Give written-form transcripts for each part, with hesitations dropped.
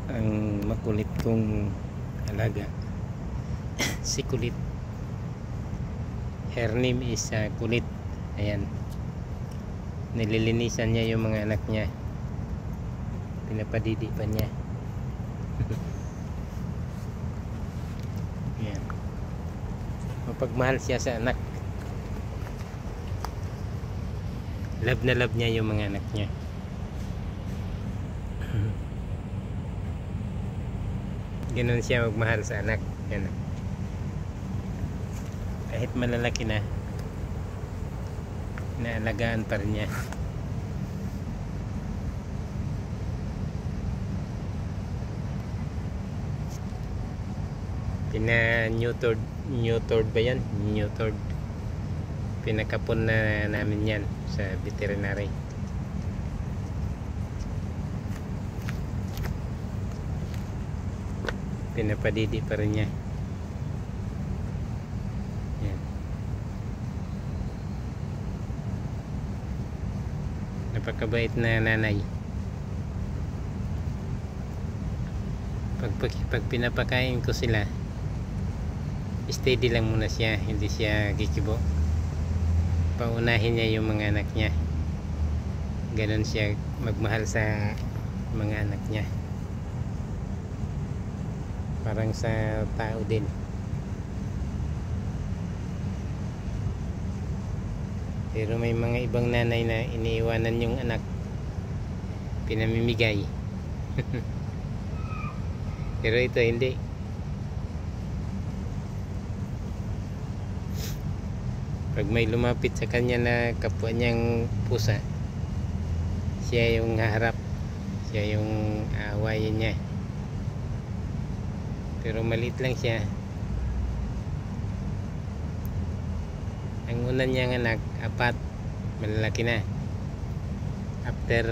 ang makulit kong alaga. Si Kulit. Her name is Kulit. Ayan, nililinisan niya yung mga anak niya, pinapadidi pa niya. Ayan, mapagmahal siya sa anak. Love na love niya yung mga anak niya. Ganun siya magmahal sa anak. Yan. Kahit malalaki na, naalagaan pa rin niya. Neutered ba yan? Neutered. Pinakapon na namin yan sa veterinary. Pinapadidi pa rin niya. Yan. Napakabait na nanay. Pag pinapakain ko sila, steady lang muna siya, hindi siya kikibo. Paunahin niya yung mga anak niya. Ganon siya magmahal sa mga anak niya. Parang sa tao din. Pero may mga ibang nanay na iniiwanan yung anak, pinamimigay. Pero ito hindi. Pag may lumapit sa kanya na kapwa niyang pusa, siya yung haharap, siya yung aawayin niya. Pero maliit lang siya. Ang una niyang anak, 4, malalaki na. After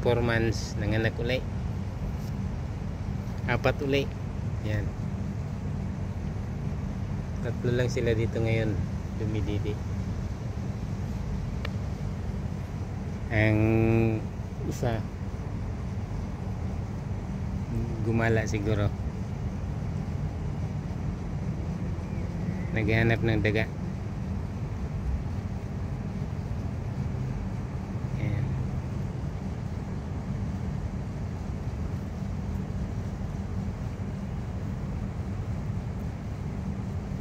4 months, nanganak ulit. 4 ulit. Yan. 3 lang sila dito ngayon, dumididi. Ang isa, gumala siguro. Naghahanap ng daga. Ayan.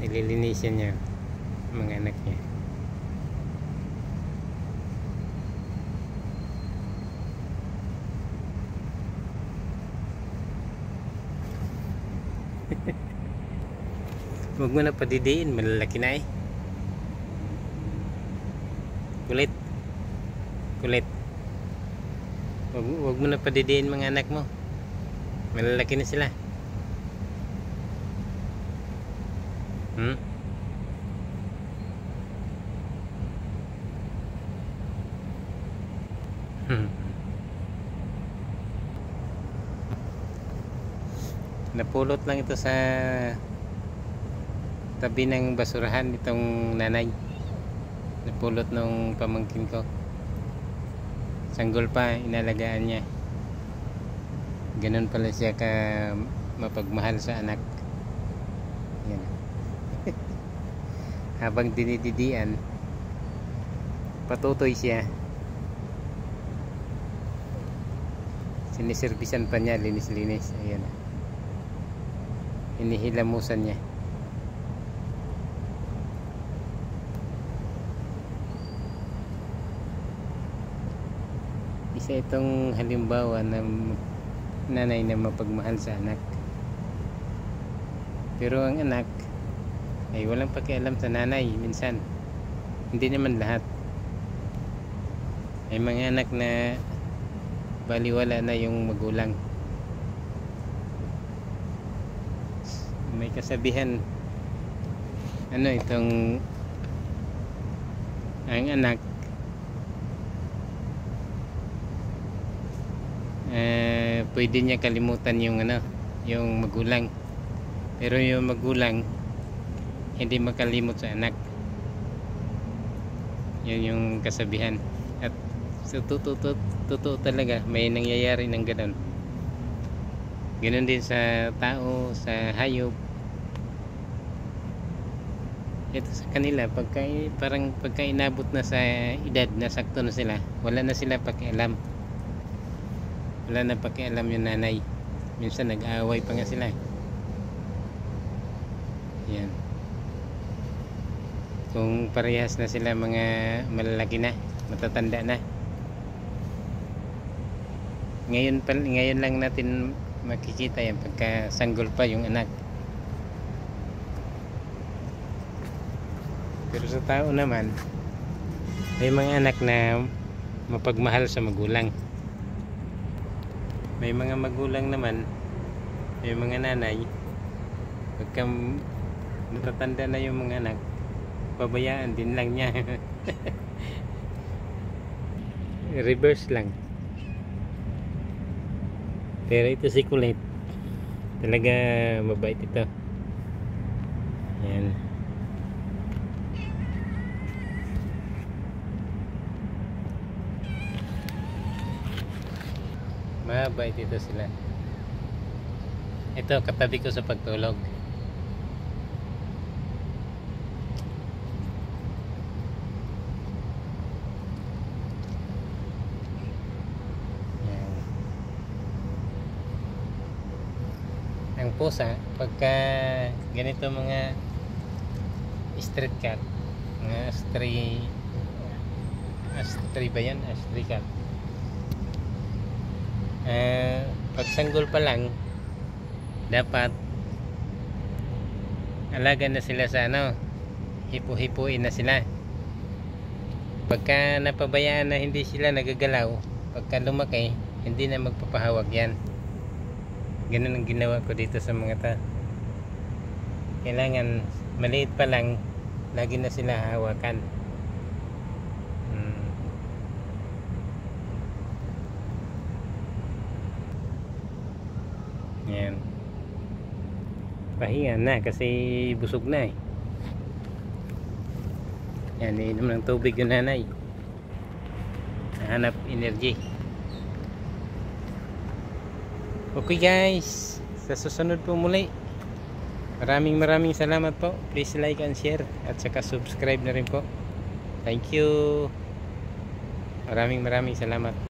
Nililinisan niya mga anak niya. Huwag mo na padidiin, malalaki na eh. Kulit. Kulit. Huwag mo na padidiin mga anak mo. Malalaki na sila. Napulot lang ito sa tabi ng basurahan itong nanay. Napulot nung pamangkin ko. Sanggol pa, inalagaan niya. Ganun pala siya ka mapagmahal sa anak. Yan. Habang dinididian, patutoy siya. Siniservisan pa niya, linis-linis. Ayan. Inihilamusan niya. Isa itong halimbawa ng nanay na mapagmahal sa anak. Pero ang anak ay walang pakialam sa nanay minsan. Hindi naman lahat. May mga anak na baliwala na yung magulang. May kasabihan, itong ang anak pwede niya kalimutan yung yung magulang, pero yung magulang hindi makalimot sa anak. Yun yung kasabihan. At so, totoo talaga, may nangyayari ng ganun. Ganun din sa tao, sa hayop. Ito sa kanila, parang pagka inabot na sa edad na sakto na sila, wala na sila pakialam. Wala na pakialam yung nanay. Minsan nag-aaway pa nga sila. Yan. Kung parehas na sila mga malalaki na, matatanda na. Ngayon lang natin makikita yan pagka sanggol pa yung anak. Pero sa tao naman, may mga anak na mapagmahal sa magulang. May mga magulang naman, may mga nanay, pagka natatanda na yung mga anak, pabayaan din lang niya. Reverse lang. Pero ito si Kulit, talaga mabait ito. Yan. Mabait ito sila. Ito katabi ko sa pagtulog. Yan. Ang pusa pagka ganito mga street cat, mga stray ba yan? Stray cat. Pag sanggol pa lang, dapat alaga na sila sa hipo-hipuin na sila. Pagka napabayaan na hindi sila nagagalaw, pagka lumaki, hindi na magpapahawag yan. Ganun ang ginawa ko dito sa mga kailangan maliit pa lang, lagi na sila hawakan. Yan. Pahinga na kasi busog na eh. Yan, inom ng tubig yung nanay. Hanap energy. Okay guys, sa susunod po muli. Maraming salamat po. Please like and share at saka subscribe na rin po. Thank you. Maraming salamat.